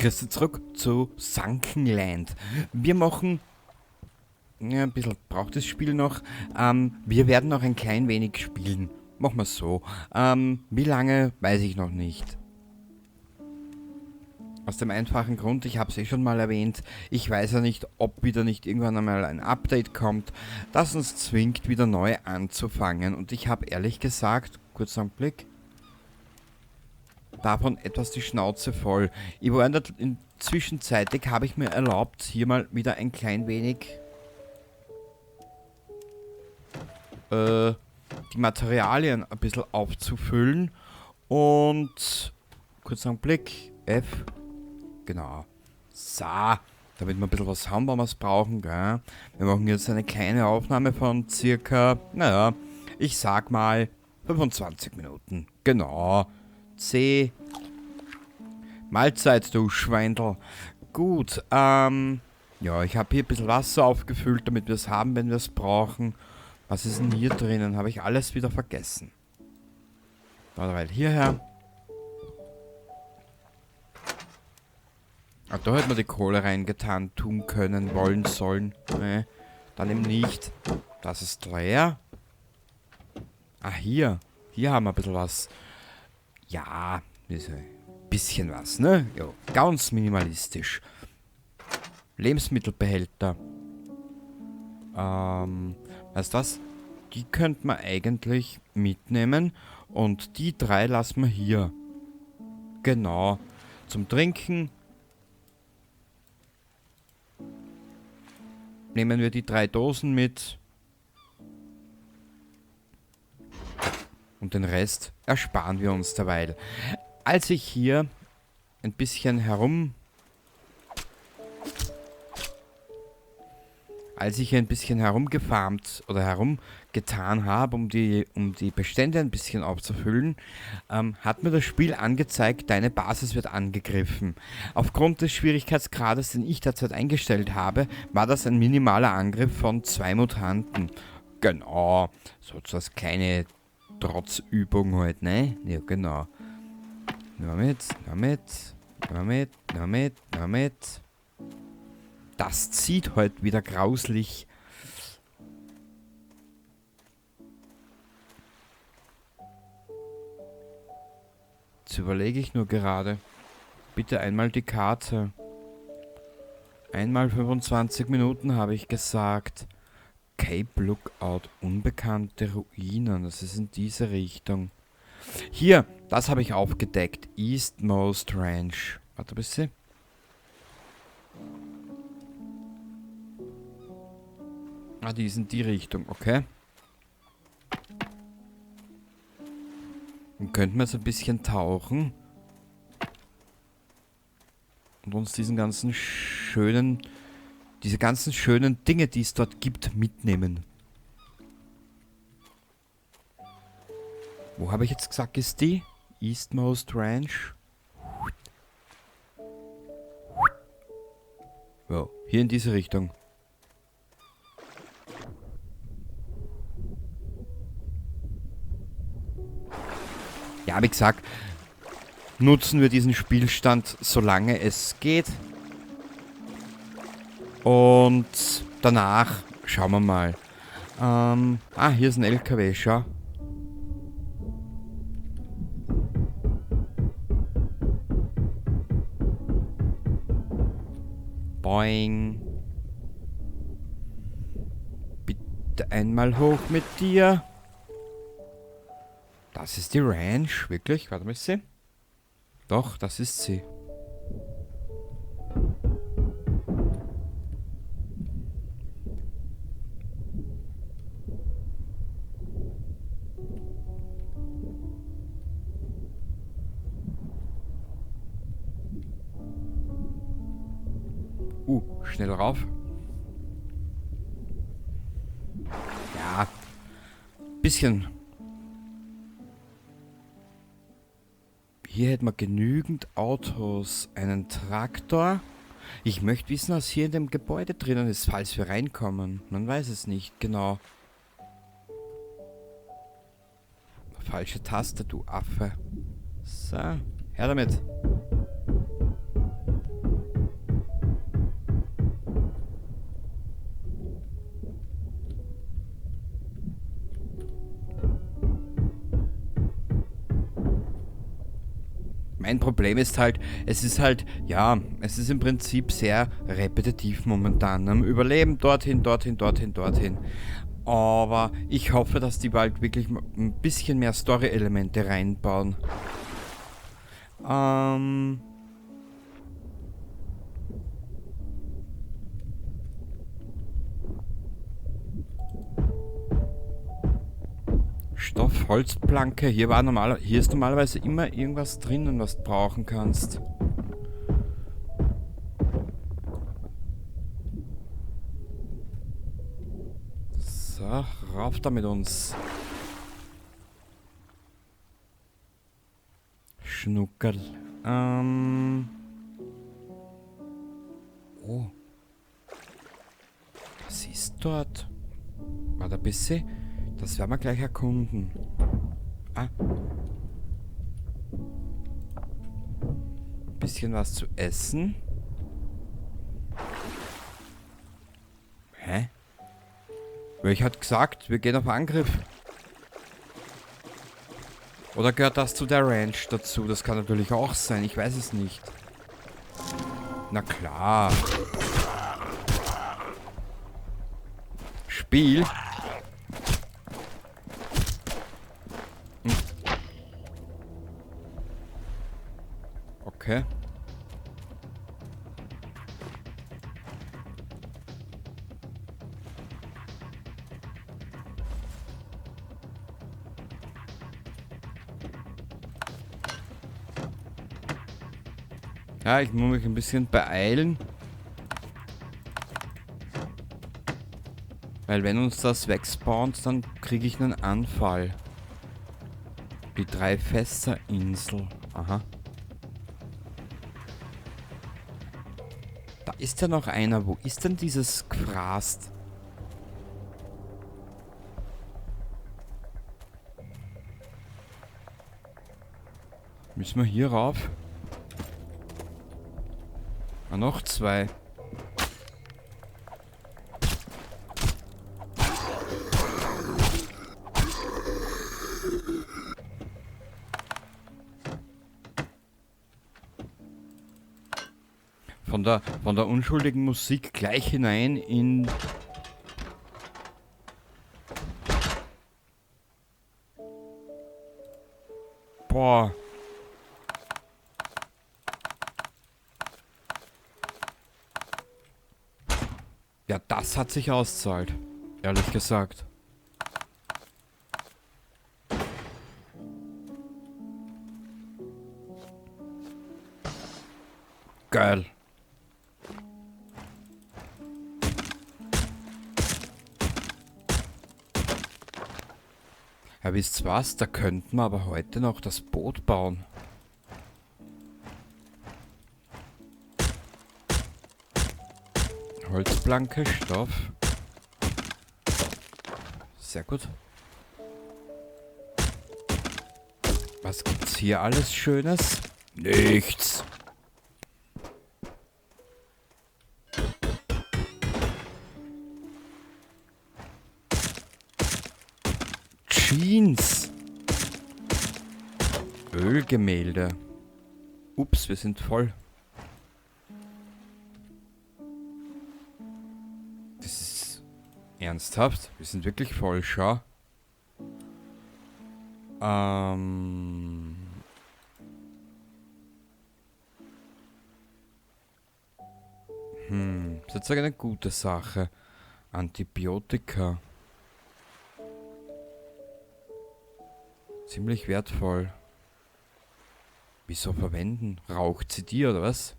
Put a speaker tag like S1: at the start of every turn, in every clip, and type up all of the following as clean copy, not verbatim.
S1: Grüße zurück zu Sunkenland. Wir machen, ja, ein bisschen braucht das Spiel noch. Wir werden noch ein klein wenig spielen. Machen wir es so. Wie lange, weiß ich noch nicht. Aus dem einfachen Grund, ich habe es schon mal erwähnt, ich weiß ja nicht, ob wieder nicht irgendwann einmal ein Update kommt, das uns zwingt, wieder neu anzufangen. Und ich habe ehrlich gesagt, kurzer Blick, davon etwas die Schnauze voll. Ich war zwischenzeitig, habe ich mir erlaubt, hier mal wieder ein klein wenig die Materialien ein bisschen aufzufüllen. Und kurzer Blick, F, genau. So, damit wir ein bisschen was haben, wenn wir es brauchen, gell? Wir machen jetzt eine kleine Aufnahme von circa, naja, ich sag mal 25 Minuten. Genau. C. Mahlzeit, du Schweindel. Gut, ja, ich habe hier ein bisschen Wasser aufgefüllt, damit wir es haben, wenn wir es brauchen. Was ist denn hier drinnen? Habe ich alles wieder vergessen. Weil hierher. Ah, da hätte man die Kohle reingetan, tun können, wollen, sollen. Nee, dann eben nicht. Das ist leer. Ah, hier. Hier haben wir ein bisschen was. Ja, bisschen was, ne? Jo, ganz minimalistisch. Lebensmittelbehälter. Weißt du was? Die könnte man eigentlich mitnehmen. Und die drei lassen wir hier. Genau. Zum Trinken nehmen wir die 3 Dosen mit. Und den Rest ersparen wir uns derweil. Als ich hier ein bisschen herumgefarmt oder herumgetan habe, um die Bestände ein bisschen aufzufüllen, hat mir das Spiel angezeigt, deine Basis wird angegriffen. Aufgrund des Schwierigkeitsgrades, den ich derzeit eingestellt habe, war das ein minimaler Angriff von 2 Mutanten. Genau, so als kleine Trotzübung halt, ne? Ja, genau. Nur mit. Das zieht heute wieder grauslich. Jetzt überlege ich nur gerade. Bitte einmal die Karte. Einmal 25 Minuten habe ich gesagt. Cape Lookout, unbekannte Ruinen. Das ist in diese Richtung. Hier, das habe ich aufgedeckt. Eastmost Ranch. Warte ein bisschen. Ah, die ist in die Richtung, okay. Dann könnten wir jetzt ein bisschen tauchen. Und uns diese ganzen schönen Dinge, die es dort gibt, mitnehmen. Wo habe ich jetzt gesagt, ist die? Eastmost Ranch. Wow, hier in diese Richtung. Ja, wie gesagt, nutzen wir diesen Spielstand, solange es geht. Und danach schauen wir mal. Hier ist ein LKW, schau. Boing. Bitte einmal hoch mit dir. Das ist die Ranch, wirklich? Warte mal, ist sie? Doch, das ist sie. Schnell rauf. Ja, bisschen. Hier hätten wir genügend Autos, einen Traktor. Ich möchte wissen, was hier in dem Gebäude drinnen ist, falls wir reinkommen. Man weiß es nicht genau. Falsche Taste, du Affe. So, her damit. Mein Problem ist halt, es ist halt, ja, es ist im Prinzip sehr repetitiv momentan. Am Überleben dorthin, dorthin, dorthin, dorthin. Aber ich hoffe, dass die bald wirklich ein bisschen mehr Story-Elemente reinbauen. Ähm... Stoff, Holzplanke. Hier ist normalerweise immer irgendwas drinnen, was du brauchen kannst. So, rauf da mit uns. Schnuckerl. Oh. Was ist dort? Warte ein bisschen. Das werden wir gleich erkunden. Ah. Bisschen was zu essen. Hä? Welcher hat gesagt, wir gehen auf Angriff? Oder gehört das zu der Ranch dazu? Das kann natürlich auch sein. Ich weiß es nicht. Na klar. Spiel. Okay. Ja, ich muss mich ein bisschen beeilen. Weil wenn uns das wegspawnt, dann kriege ich einen Anfall. Die 3 Fässerinsel. Aha. Da ist ja noch einer. Wo ist denn dieses Gras? Müssen wir hier rauf? Ah, noch 2. Von der unschuldigen Musik gleich hinein in... Boah. Ja, das hat sich auszahlt. Ehrlich gesagt. Geil. Ja, wisst ihr was? Da könnten wir aber heute noch das Boot bauen. Holzplanke, Stoff. Sehr gut. Was gibt's hier alles Schönes? Nichts. Jeans. Ölgemälde. Ups, wir sind voll. Das ist ernsthaft? Wir sind wirklich voll, schau. Das ist jetzt eine gute Sache. Antibiotika. Ziemlich wertvoll. Wieso verwenden? Raucht sie die oder was?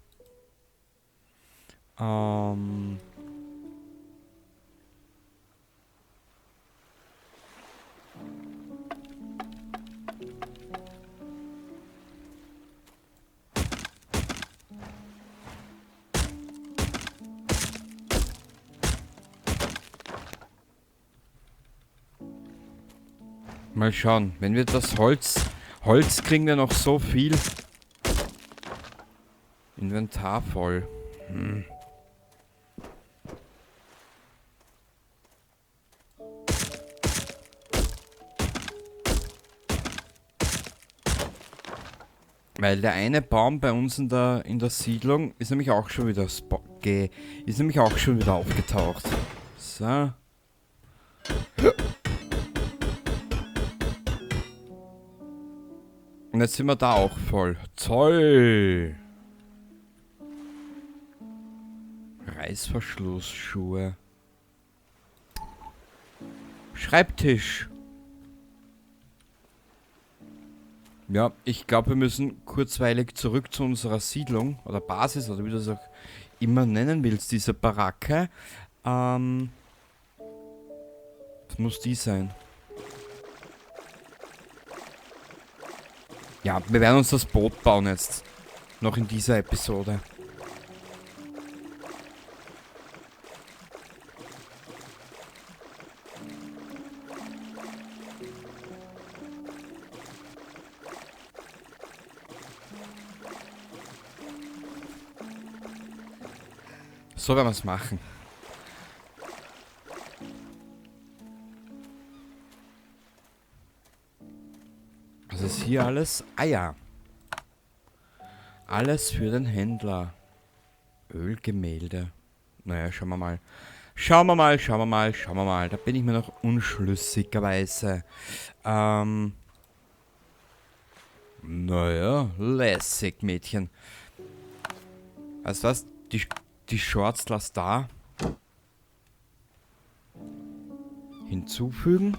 S1: Mal schauen, wenn wir das Holz kriegen wir noch so viel. Inventar voll. Weil der eine Baum bei uns in der Siedlung ist nämlich auch schon wieder ist nämlich auch schon wieder aufgetaucht. So. Und jetzt sind wir da auch voll. Toll! Reißverschlussschuhe. Schreibtisch. Ja, ich glaube, wir müssen kurzweilig zurück zu unserer Siedlung oder Basis oder wie du das auch immer nennen willst, diese Baracke. Das muss die sein. Ja, wir werden uns das Boot bauen jetzt. Noch in dieser Episode. So werden wir es machen. Was ist hier alles? Ah ja. Alles für den Händler. Ölgemälde. Naja, schauen wir mal. Schauen wir mal, schauen wir mal, schauen wir mal. Da bin ich mir noch unschlüssigerweise. Naja, lässig, Mädchen. Weißt du was? Die Shorts lass da. Hinzufügen.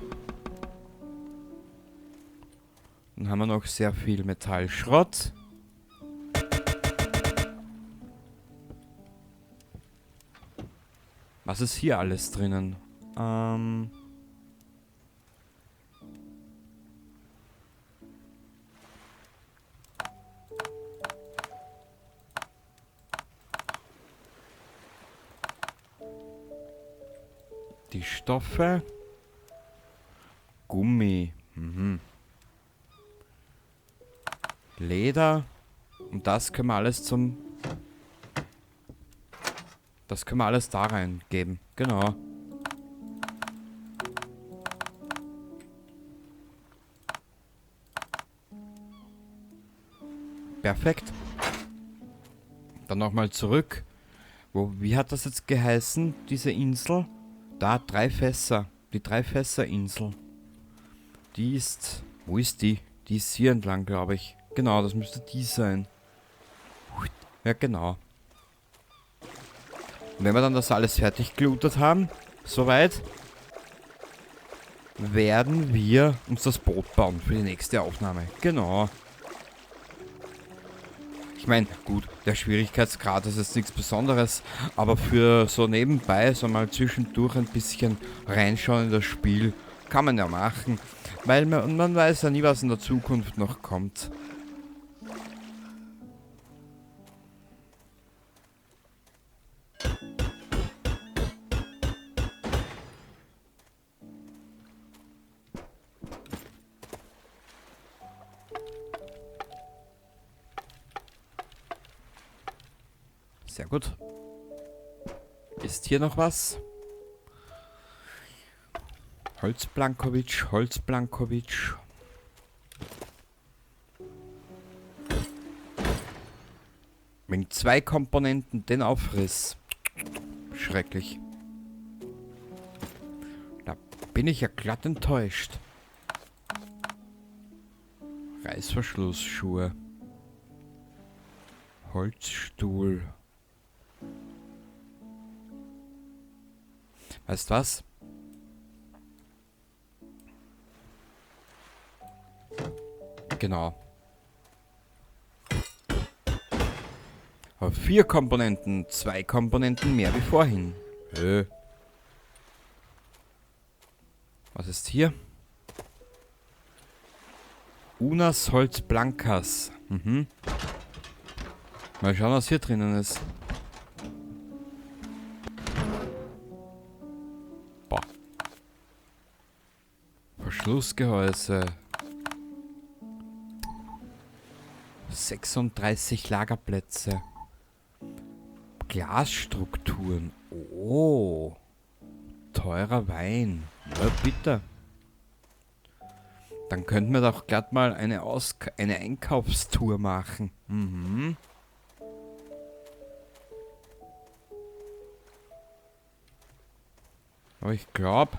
S1: Dann haben wir noch sehr viel Metallschrott. Was ist hier alles drinnen? Die Stoffe. Gummi. Leder. Und das können wir alles Das können wir alles da reingeben. Genau. Perfekt. Dann nochmal zurück. Wie hat das jetzt geheißen, diese Insel? Da, 3 Fässer. Die 3 Fässer-Insel. Die ist... Wo ist die? Die ist hier entlang, glaube ich. Genau, das müsste die sein. Ja, genau. Und wenn wir dann das alles fertig gelootet haben, soweit, werden wir uns das Boot bauen für die nächste Aufnahme. Genau. Ich meine, gut, der Schwierigkeitsgrad ist jetzt nichts Besonderes, aber für so nebenbei, so mal zwischendurch ein bisschen reinschauen in das Spiel, kann man ja machen, weil man weiß ja nie, was in der Zukunft noch kommt. Sehr gut. Ist hier noch was? Holzblankowitsch, Holzblankowitsch. Wegen 2 Komponenten den Aufriss. Schrecklich. Da bin ich ja glatt enttäuscht. Reißverschlussschuhe. Holzstuhl. Weißt du was? Genau. Aber 4 Komponenten, 2 Komponenten mehr wie vorhin. Was ist hier? Unas Holz Blancas. Mal schauen, was hier drinnen ist. Boah. Verschlussgehäuse. 36 Lagerplätze. Glasstrukturen. Oh. Teurer Wein. Ja, bitte. Dann könnten wir doch glatt mal eine Einkaufstour machen. Aber ich glaube,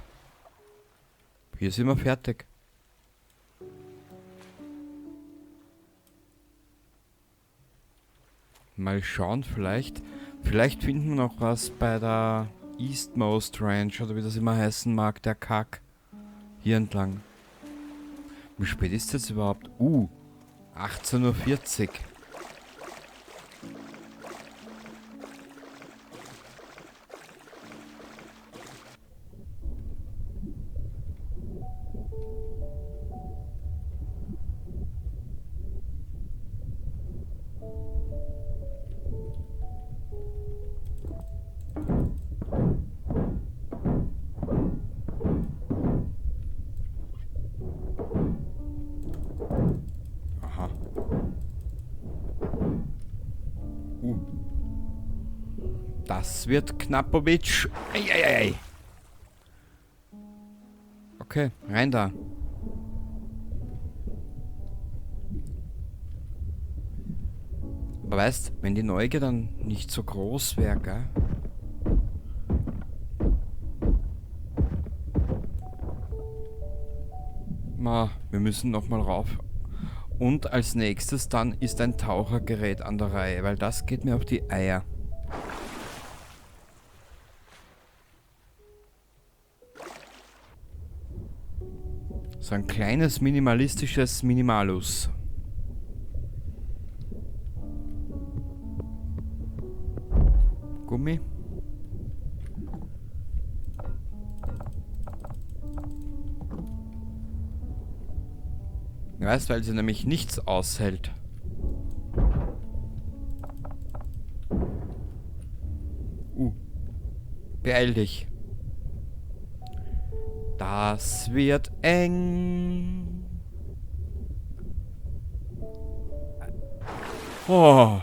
S1: hier sind wir fertig. Mal schauen, vielleicht finden wir noch was bei der Eastmost Ranch oder wie das immer heißen mag, der Kack. Hier entlang. Wie spät ist es überhaupt? 18:40 Uhr. Aha. Das wird Knappowitsch. Eieiei. Okay, rein da. Aber weißt, wenn die Neugier dann nicht so groß wäre, gell? Wir müssen nochmal rauf. Und als nächstes dann ist ein Tauchergerät an der Reihe, weil das geht mir auf die Eier. So ein kleines minimalistisches Minimalus. Gummi. Weißt, weil sie nämlich nichts aushält. Beeil dich. Das wird eng. Oh.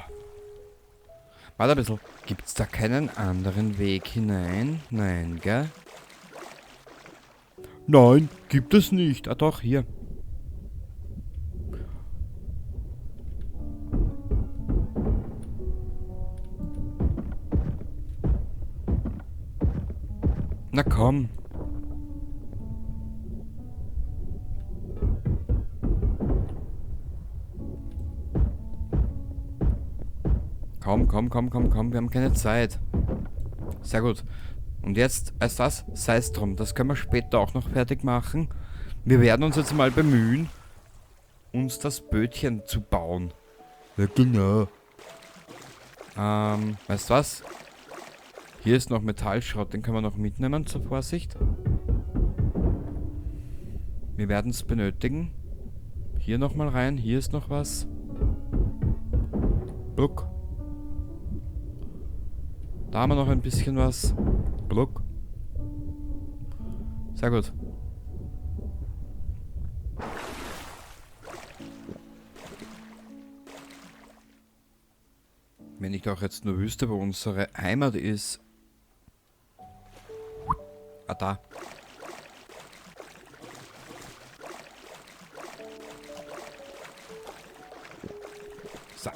S1: Warte ein bisschen. Gibt's da keinen anderen Weg hinein? Nein, gell? Nein, gibt es nicht. Ah doch, hier. Na komm. Komm. Wir haben keine Zeit. Sehr gut. Und jetzt, als das, sei es drum. Das können wir später auch noch fertig machen. Wir werden uns jetzt mal bemühen, uns das Bötchen zu bauen. Ja, genau. Weißt du was? Hier ist noch Metallschrott, den können wir noch mitnehmen, zur Vorsicht. Wir werden es benötigen. Hier nochmal rein, hier ist noch was. Blub. Da haben wir noch ein bisschen was. Blub. Sehr gut. Wenn ich doch jetzt nur wüsste, wo unsere Heimat ist. Ah, da. So.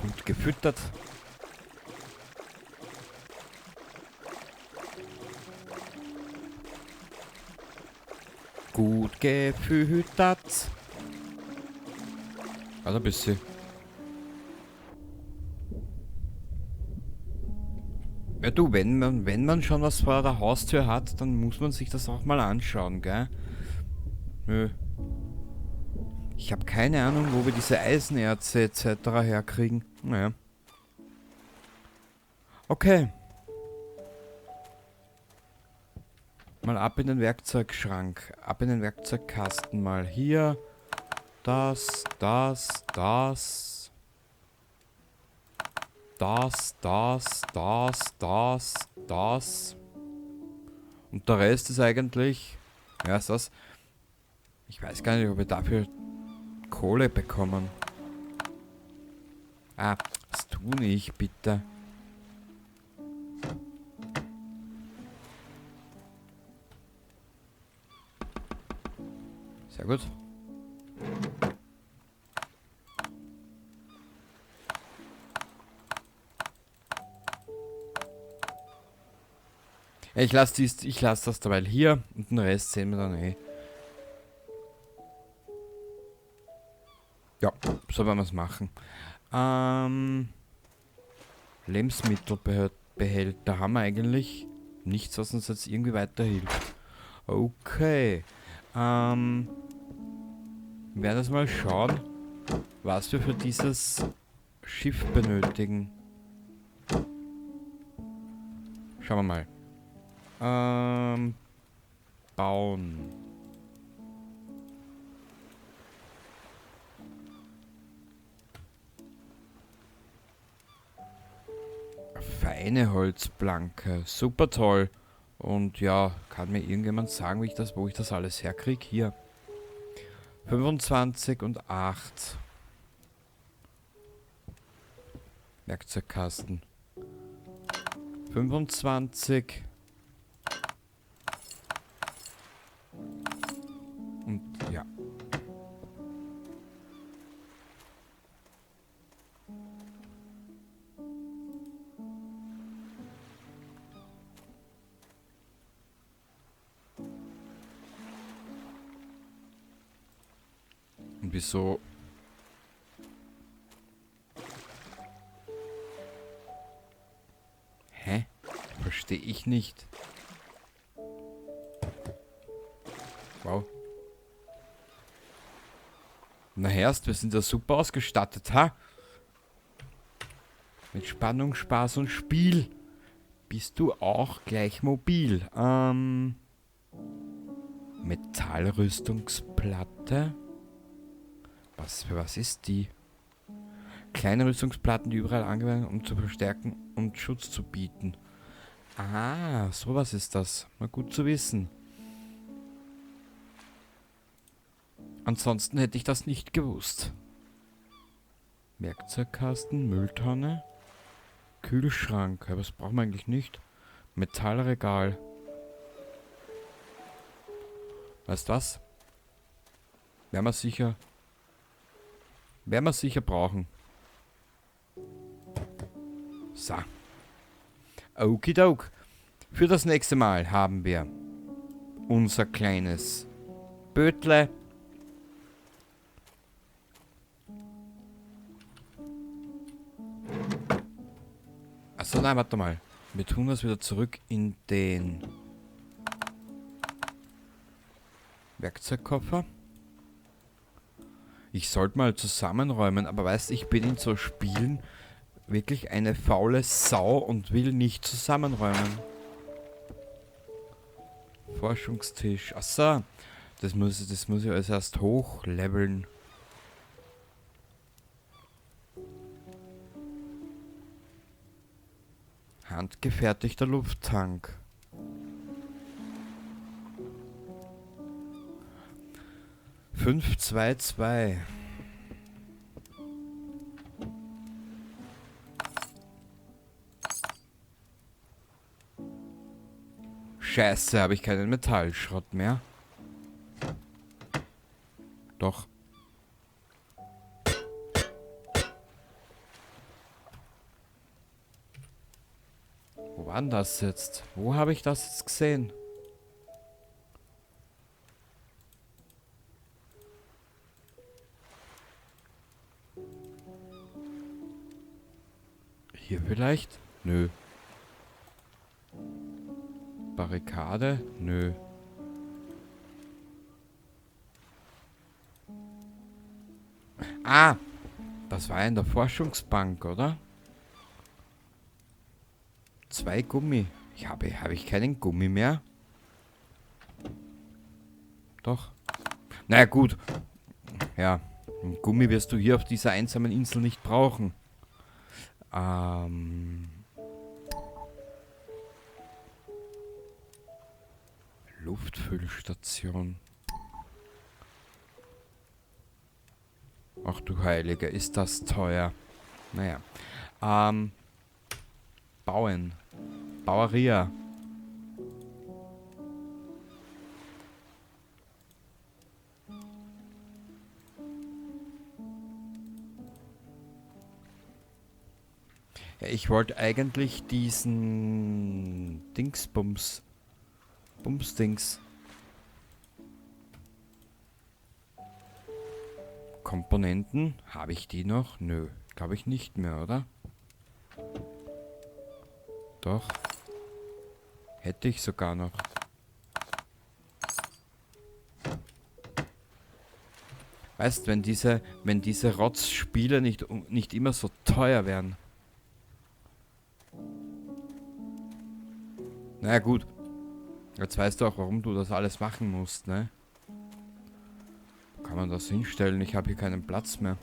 S1: Gut gefüttert. Gut gefüttert. Also ein bisschen. Ja du, wenn man schon was vor der Haustür hat, dann muss man sich das auch mal anschauen, gell? Nö. Ich habe keine Ahnung, wo wir diese Eisenerze etc. herkriegen. Naja. Okay. Mal ab in den Werkzeugschrank. Ab in den Werkzeugkasten mal. Hier. Das. Und der Rest ist eigentlich... Ja, ist das... Ich weiß gar nicht, ob wir dafür Kohle bekommen. Ah, das tu nicht, bitte. Sehr gut. Ja, ich lass das dabei hier und den Rest sehen wir dann eh. Ja, so werden wir es machen. Lebensmittelbehälter haben wir eigentlich nichts, was uns jetzt irgendwie weiterhilft. Okay. Wir werden jetzt mal schauen, was wir für dieses Schiff benötigen. Schauen wir mal. Bauen. Feine Holzplanke. Super toll. Und ja, kann mir irgendjemand sagen, wo ich das alles herkriege? Hier. 25 und 8. Werkzeugkasten. 25. Und ja. Und wieso? Hä? Verstehe ich nicht. Wow. Na Herrst, wir sind ja super ausgestattet, ha? Mit Spannung, Spaß und Spiel. Bist du auch gleich mobil? Metallrüstungsplatte? Für was ist die? Kleine Rüstungsplatten, die überall angewendet werden, um zu verstärken und Schutz zu bieten. Ah, sowas ist das. Mal gut zu wissen. Ansonsten hätte ich das nicht gewusst. Werkzeugkasten, Mülltonne, Kühlschrank. Aber das brauchen wir eigentlich nicht. Metallregal. Weißt du was? Werden wir sicher brauchen. So. Okidok. Für das nächste Mal haben wir unser kleines Bötle. Achso, nein, warte mal. Wir tun das wieder zurück in den Werkzeugkoffer. Ich sollte mal zusammenräumen, aber weißt du, ich bin in so Spielen wirklich eine faule Sau und will nicht zusammenräumen. Forschungstisch. Achso, das muss ich alles erst hochleveln. Handgefertigter Lufttank. Fünf, zwei, zwei. Scheiße, habe ich keinen Metallschrott mehr. Doch. Wo war denn das jetzt? Wo habe ich das jetzt gesehen? Hier vielleicht? Nö. Barrikade? Nö. Ah! Das war in der Forschungsbank, oder? 2 Gummi. Habe ich keinen Gummi mehr? Doch. Naja, gut. Ja. Gummi wirst du hier auf dieser einsamen Insel nicht brauchen. Luftfüllstation. Ach du Heilige, ist das teuer. Naja. Bauen. Baueria. Ich wollte eigentlich diesen Dingsbums. Bumsdings. Komponenten. Habe ich die noch? Nö. Glaube ich nicht mehr, oder? Doch. Hätte ich sogar noch. Weißt, wenn diese Rotz-Spiele nicht immer so teuer wären. Naja, gut. Jetzt weißt du auch, warum du das alles machen musst, ne? Kann man das hinstellen? Ich habe hier keinen Platz mehr.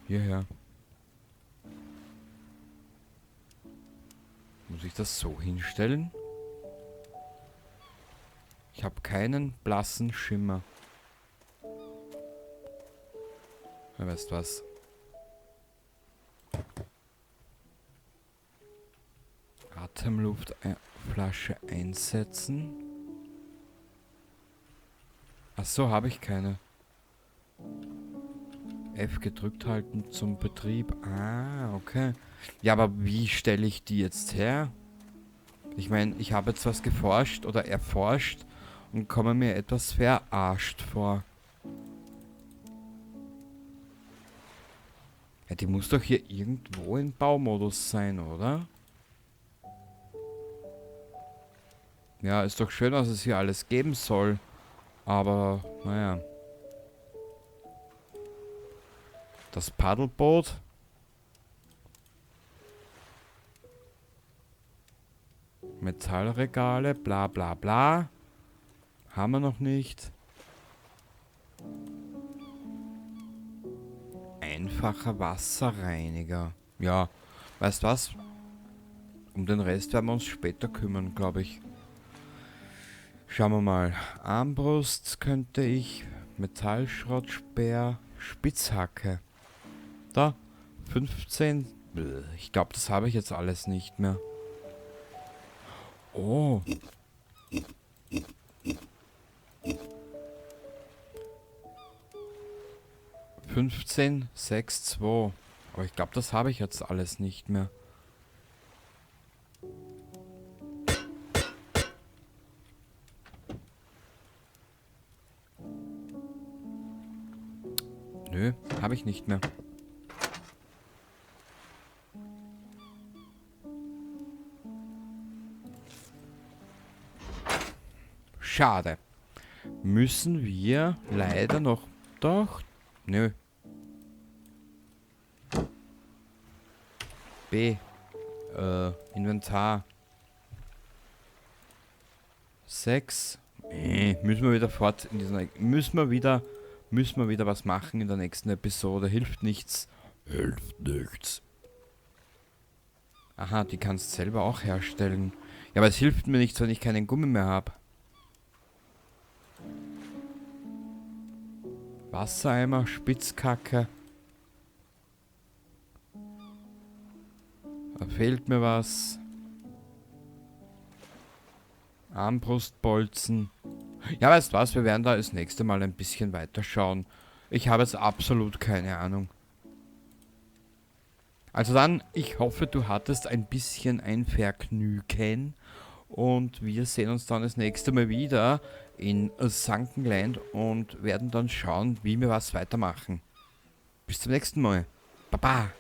S1: Hierher. Muss ich das so hinstellen? Ich habe keinen blassen Schimmer. Ja, weißt was? Atemluftflasche einsetzen. Ach so, habe ich keine. F gedrückt halten zum Betrieb. Ah, okay. Ja, aber wie stelle ich die jetzt her? Ich meine, ich habe jetzt was geforscht oder erforscht und komme mir etwas verarscht vor. Ja, die muss doch hier irgendwo in Baumodus sein, oder? Ja, ist doch schön, was es hier alles geben soll. Aber, naja. Das Paddelboot. Metallregale, bla bla bla. Haben wir noch nicht. Einfacher Wasserreiniger. Ja, weißt was? Um den Rest werden wir uns später kümmern, glaube ich. Schauen wir mal. Armbrust könnte ich. Metallschrottspeer. Spitzhacke. Da. 15. Ich glaube, das habe ich jetzt alles nicht mehr. Oh. 15,62. Aber ich glaube, das habe ich jetzt alles nicht mehr. Nö, habe ich nicht mehr. Schade. Müssen wir leider noch... Doch. Nö. B. Inventar. 6. Müssen wir wieder fort in dieser... Müssen wir wieder was machen in der nächsten Episode. Hilft nichts. Hilft nichts. Aha, die kannst du selber auch herstellen. Ja, aber es hilft mir nichts, wenn ich keinen Gummi mehr habe. Wassereimer, Spitzkacke. Da fehlt mir was. Armbrustbolzen. Ja, weißt was, wir werden da das nächste Mal ein bisschen weiter schauen. Ich habe jetzt absolut keine Ahnung. Also dann, ich hoffe, du hattest ein bisschen ein Vergnügen. Und wir sehen uns dann das nächste Mal wieder in Sunkenland und werden dann schauen, wie wir was weitermachen. Bis zum nächsten Mal. Baba.